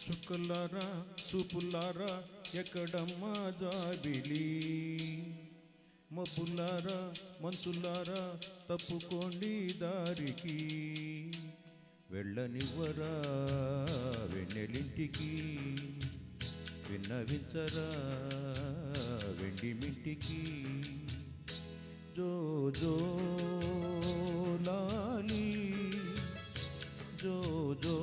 చుక్కలారా చూపులారా ఎక్కడమ్మా జాబిలి, మబ్బులారా మంచులారా తప్పుకోండి దారికి, వెళ్ళనివ్వరా వెన్నెలింటికి, విన్నవించరా వెండి మింటికి. జో జో లాలి జో జో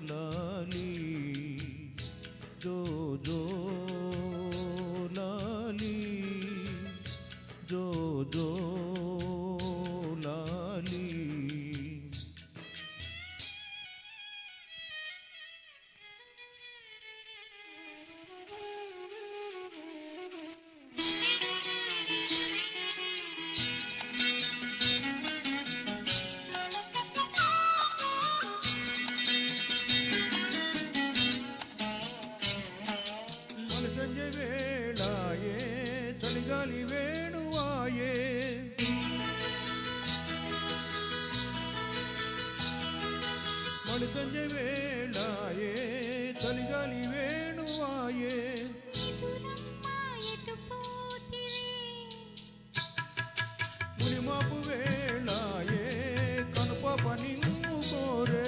లాలి జో జో లాలి జో జో లాలి. సంజ వేళాయే చలిగాలి వేణువాయే, మణి సంజ వేళాయే చలిగాలి వేణువాయే, మునిమాపు వేళాయే కనుపాప నిన్ను కోరే,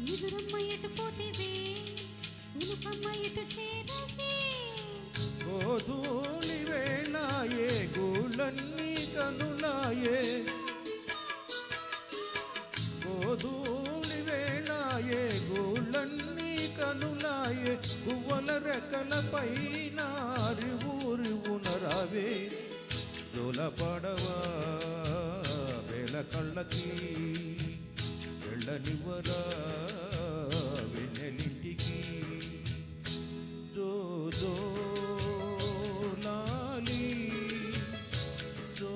నిదురమ్మ ఎటు పోతివే ఉనుపమ్మ ఎటు చేరవే, గోధూళి వేళాయే గూళ్ళన్నీ కనులాయే, గోధూళి వేళాయే గూళ్ళన్నీ కనులాయే, పువ్వుల రెక్కల పైన ఊరి ఉనరావే, జోల పడవా వేల కళ్ళకి, వెళ్ళనివ్వరా వెన్నెలింటికి. జో జో లాలి జో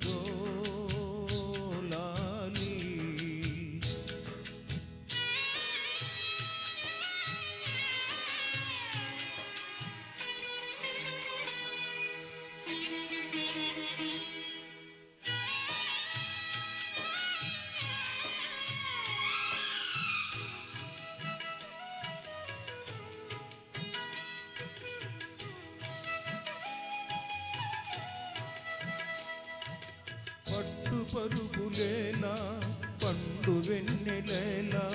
జో లాలి. పట్టు పరుగులేలా పండు వెన్నెలేలా,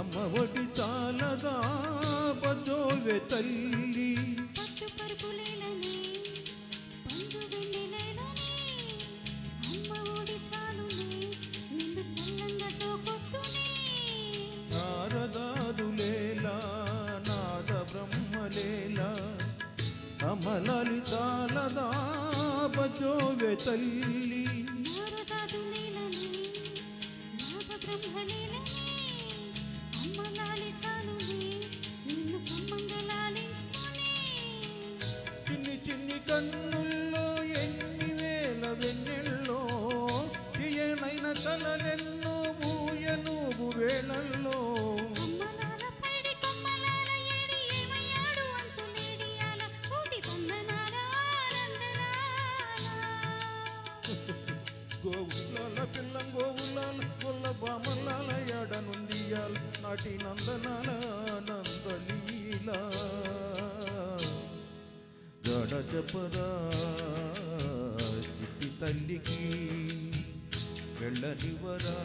అమ్మ ఒడి చాలదా బజోవె తల్లి, పట్టు పరుగులేలని పండు వెన్నెలేలని, అమ్మ ఒడి చాలునే నిన్ను చల్లంగా జోకొట్టునే, నారదాదులేలా నాద బ్రహ్మలేలా, అమలలి చాలదా బజోవె తల్లి, నారదాదులేలని నాద బ్రహ్మలేలని, అమ్మ లాలి చాలునే నిన్ను కమ్మంగలాలించునే, చిన్ని చిన్ని కన్నుల్లో ఎన్ని వేల వెన్నెల్లో, తీయనైన కలలెన్నో ఊయనూగు వేళల్లో, అమ్మలాల పైడి కొమ్మలాల ఏడి ఏమయ్యాడు అంతులేడియాల, కోటి వందనాల ఆనందనాల, గోవులాల పిల్లం గోవులాల గొల్ల బామలాల ఎడనుండియాల, నాటి నందనాల నందలీలా, గడ చెప్పరా చిట్టి తల్లికి, వెళ్ళనివ్వరా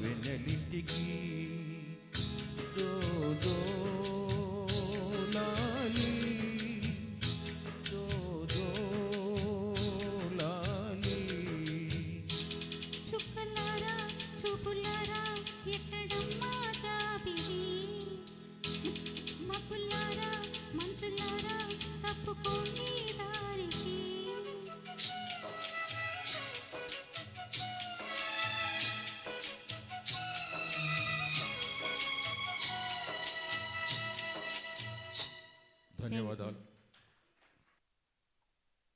వెన్నెలింటికి. జో జో లాలి జో జో లాలి. చుక్కలారా చూపులారా ఎక్కడమ్మా జాబిలి, మబ్బులారా మంచులారా తప్పుకోండి దారికి, ధన్యవాదాలు.